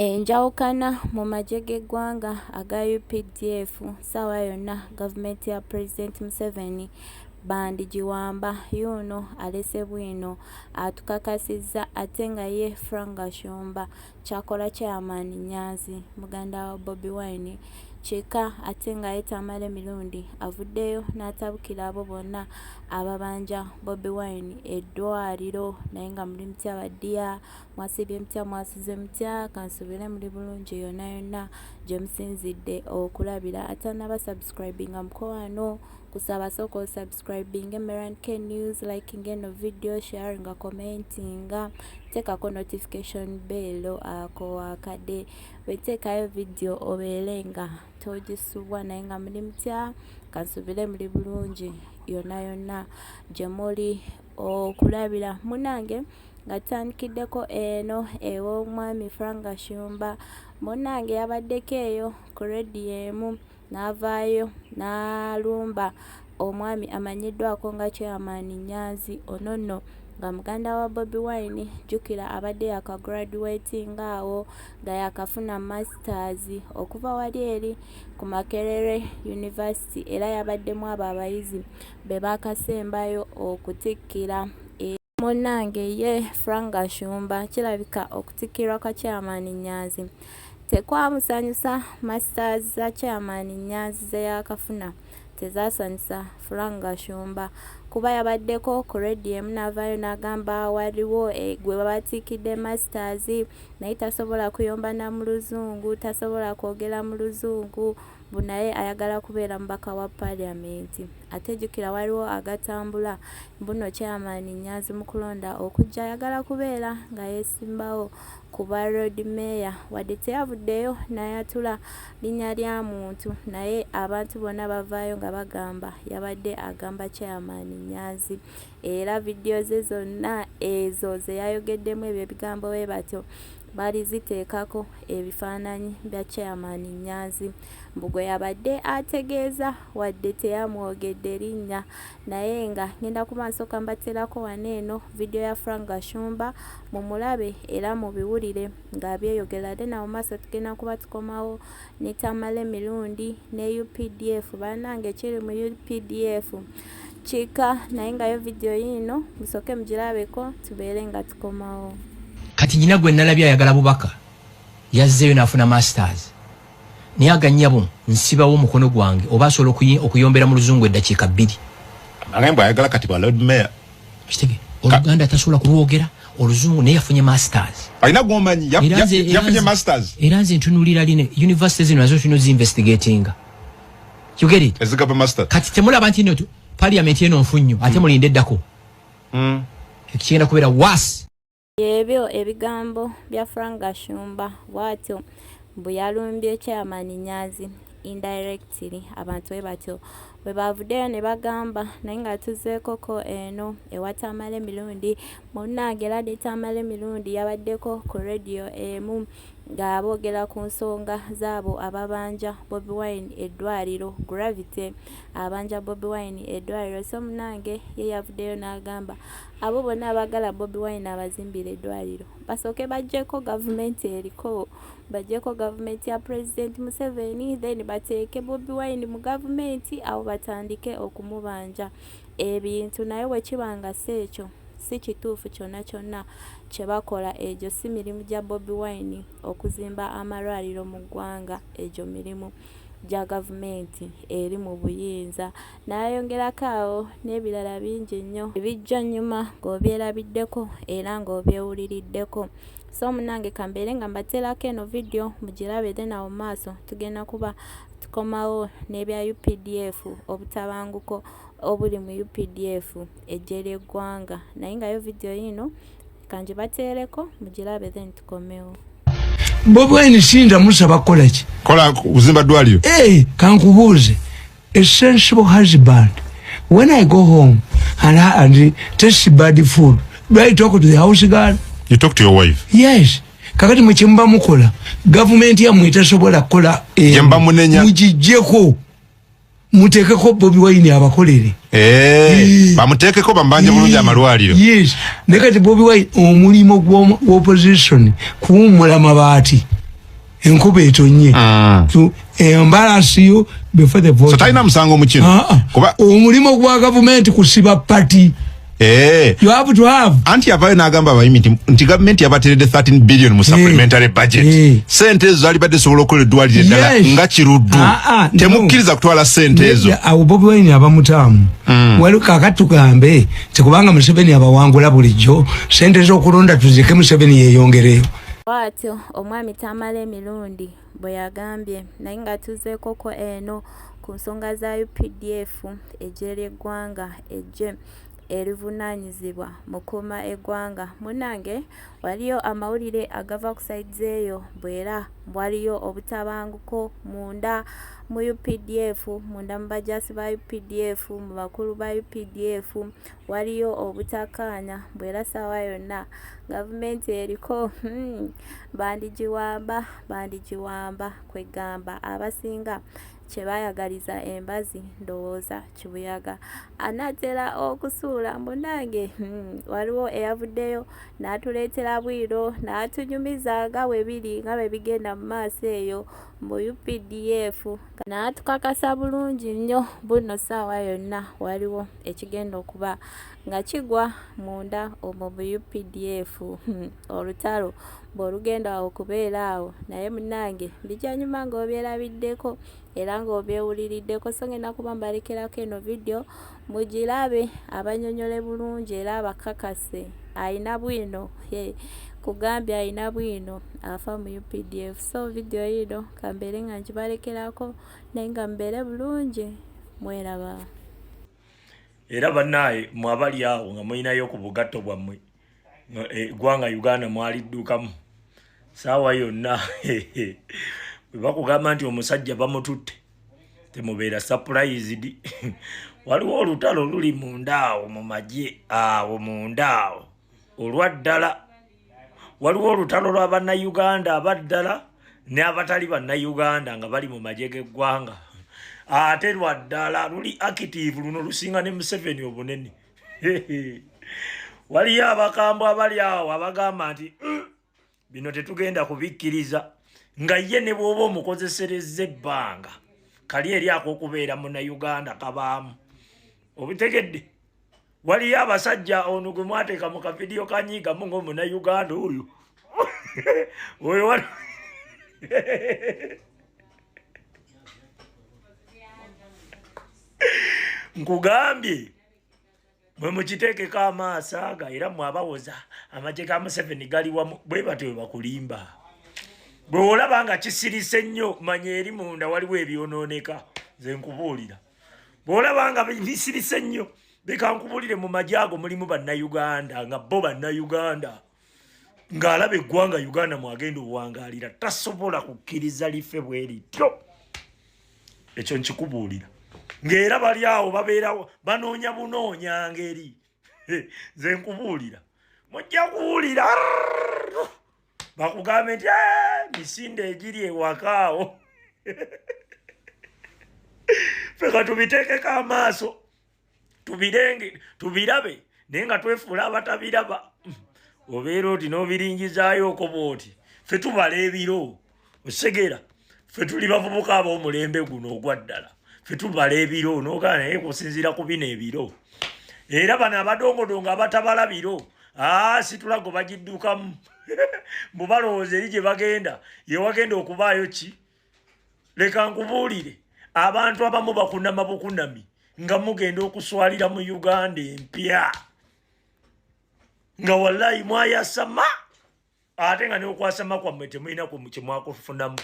Enjawukana mu magye g'eggwanga aga UPDF ssaawa yonna gavumenti ya President Museveni bandi giwamba yuno alese bwino atukakasizza ate nga ye Gashumba kyakola chairman Nyanzi muganda wa Bobi Wine Chika ate nga ye Tamale Mirundi avuddeyo n'atabukira abo bonna ababanja Bobi Wine eddwaliro naye nga muli mutya baddiya mwasibye mutya mwasize mutya kansubire muli bulungi yonna yonna gye musinzidde okulabira ate n'abasubscribinga mukowaano kusaba soko subscribing Mirundi news liking eno video sharing commenting tekako notification bell ako akade wetekayo video obelenga togisubwa naye nga muli mutya kansubire muli bulungi yonna yonna gye muli okulabira munange ngatandikiddeko eno ew'omwami Gashumba munange yabaddeko eyo ku radio emu n'avaayo n'alumba omwami amanyiddwako nga chairman Nyanzi onono nga muganda wa Bobi Wine jukira abadde yakagraduating awo nga yakafuna masters okuva wali eri ku Makerere University era yabaddemu abo abayizi be bakasembayo okutikkira munange ye Gashumba kirabika okutikkirwa kwa chairman Nyanzi tekwamusanyusa masters za chairman Nyanzi ze yakafuna tezasanyusa Gashumba kuba yabaddeko ku radio emu n'avaayo n'agamba waliwo gwe babatikidde masters naye tasobola kuyomba na mu luzungu tasobola kwogera mu luzungu bunaye ayagala kubeera mubaka wa parliament ate jukira waliwo agatambula mbuno chairman Nyanzi mu kulonda okujja ayagala kubeera nga yesimbawo kuba road mayor wadde teyavuddeyo n'ayatula linnya lya muntu naye abantu bonna bavaayo nga bagamba yabadde agamba chairman Nyanzi era video ze zonna ezo ze yayogeddemu ebyo ebigambo bwe batyo bali ziteekako ebifaananyi bya chairman Nyanzi mbugwe yabadde ategeeza wadde teyamwogedde linnya naye nga ngenda ku maaso kambaterako waneeno video ya Gashumba mumulabe era mubiwulire ng'abyeyogera ate nawo maaso tugenda kuba tukomawo ne Tamale Mirundi ne UPDF bannange kiri mu UPDF Chika naye ngayo video yino musoke mugirabeko tubeere nga tukomawo kati nyina gwe nalabya ayagala bubaka yazzeeyo n'afuna masters naye aganyabo nsibawo omukono gwange oba asobola okuyombera mu luzungu eddakiika 2 agamba ayagala kati bwa Lord Mayor kitege Oluganda tasobola kulwogera oluzungu naye yafunye masters alina gwomanyi yafunye masters era nze ntunulira line universities zino nazo tulina zi-investigatinga you get it ezigaba master kati temulaba nti ino parliament eno nfunyo ate mulinde eddako ekigenda kubeera wasi ebyo ebigambo bya Gashumba bwatyo bwe yalumbye chairman Nyanzi indirectly abantu bwe batyo bwe bavuddeyo ne bagamba naye nga tuzeekoko eno ewa Tamale Mirundi munnange era ne Tamale Mirundi yabaddeko ku radio emu ng'aboogera ku nsonga zaabo ababanja Bobi Wine eddwaliro Gravity abanja Bobi Wine eddwaliro so munnange ye yavuddeyo n'agamba abo bonna abagala Bobi Wine abazimbira eddwaliro basooke baggyeko gavumenti eriko baggyeko gavumenti ya President Museveni then bateeke Bobi Wine mu gavumenti awo batandike okumubanja ebintu naye bwe kibanga seekyo si kituufu kyonna kyonna kye bakola egyo si mirimu gya Bobi Wine okuzimba amalwaliro mu ggwanga egyo mirimu gya gavumenti eri mu buyinza n'ayongerako awo n'ebirala bingi nnyo ebijja nnyuma ng'obyerabiddeko era ng'obyewuliriddeko so munange kambeere nga mbateerako eno video mugirabe then awo maaso tugenda kuba tukomawo n'ebya UPDF obutabanguko obuli mu UPDF eggye ly'eggwanga naye ngayo video yino kanje bateereko mugirabe then tukomewo Bobi Wine sinda musaba kola ki kola uzimba ddwaliro kankubuuze a sensible husband when I go home and taste bad food do I talk to the house girl? You talk to your wife? Yes. Kakati mchimba mukola government ya mwitasobola kola jemba munenya mujijeko mutekeko Bobi Wine abakolere bamutekeko bambanje bulungi amalwaliro yes nekati Bobi Wine omulimo gwo opposition kuumula mabaati enkuba etonye to embarrass you before the vote. So taina msango mukino kuba omulimo gwa government kusiba party. You have to have. Anti yavayo nagamba abayimiti nti government yabaterede 13 billion mu supplementary budget. Sente ezo zali badde sobola okukola eddwaliro eddala nga kiruddu. Temukkiriza kutwala sente ezo. Abo Bobi Wine abamutaamu. Wali kakati tugambe tekubanga Museveni abawangula bulijjo sente z'okulonda tuzike Museveni yeeyongereyo. Bwatyo omwami Tamale Mirundi bwe yagambye naye nga tuzeekoko eno ku nsonga za UPDF eggye ly'eggwanga eggye erivunaanyizibwa mu kuuma eggwanga. Munnange waliyo amawulire agava ku sides eyo bwera waliyo obutabanguko munda mu UPDF, munda mu bajaasi ba UPDF, mu bakulu ba UPDF waliyo obutakkaanya bwera ssaawa yonna gavumenti eriko bandigiwamba kwegamba abasinga kyebayagaliza embazi ndowooza kibuyaga anaatera okusuula. Munange waliwo eyavuddeyo n'atuleetera bwiro n'atunyumiza nga bwe biri nga bwe bigenda mu maaso eyo mu UPDF n'atukakasa bulungi nnyo buno ssaawa yonna waliwo ekigenda okuba nga kigwa munda omwo mu UPDF olutalo bw'olugenda okubeera awo. Naye munnange bijanyuma ng'obyerabiddeko era ng'obyewuliriddeko, so ngenda kuba mbalekerako eno video mugirabe abanyonyole bulungi era abakakase ayina bwino kugambye ayina bwino afa mu UPDF. So video yino kambeere nga nkibalekerako naye nga mbeere bulungi mweraba. Era bannaye mwabali awo nga mulinayo ku bugatto bwammwe eggwanga Uganda mwaliddukamu saawa yonna bwe bakugamba nti omusajja bamututte temubeera surprised. Waliwo olutalo luli munda awo mu magye awo munda awo olwaddala. Waliwo olutalo lwa bannayuganda abaddala ne abatali bannayuganda nga bali mu magye g'eggwanga. Ate lwaddala luli active luno lusinga ne Museveni obunene. Waliyo abakambwe abali awo abagamba nti bino tetugenda kubikkiriza nga ye ne bw'oba omukozesereza ebbanga kali eri ak'okubeera munnayuganda kabaamu. Obitegedde? Waliyo abasajja ono gwe mwateeka mu kavidiyo kanyiigamu ng'omunnayuganda oyo oyo wali nkugambye mwe mukiteekeko amaaso aga era mwabawoza amagye ga Museveni gali wamu bwe batyo bwe bakulimba. Bwe olaba nga kisirise nnyo manya eri munda waliwo ebyonooneka. Nze nkubuulira bwe olaba nga bisirise nnyo bikankubulire mu magye ago mulimu bannayuganda nga bo bannayuganda ng'alaba eggwanga Uganda mwagenda obuwangaalira tasobola kukkiriza life bwe lityo. Ekyo nkikubuulira ng'era bali awo babeerawo banoonya bunoonya ngeri. Nze nkubuulira mujja kuwulira bakugambe nti misinde egiri ewakaawo. Feka tubiteekeko amaaso tubirabe naye nga twefuula abatabiraba. Obeera oti n'obiringizaayo oko bw'oti ffe tubala ebiro osegera ffe tuli bavubuka ab'omulembe guno ogwa ddala ffe tubala ebiro n'ogaa naye kusinziira ku bino ebiro. Era bano abadongodongo abatabala biro situlago bagiddukamu mbu balowooza eri gye bagenda ye wagenda okubaayo ki. Leka nkubuulire abantu abamu bakunama bukunami nga mugenda okuswalira mu Uganda empya nga wallahi mwayasama ate nga n'okwasama kwammwe temulina kye mwakufunamu.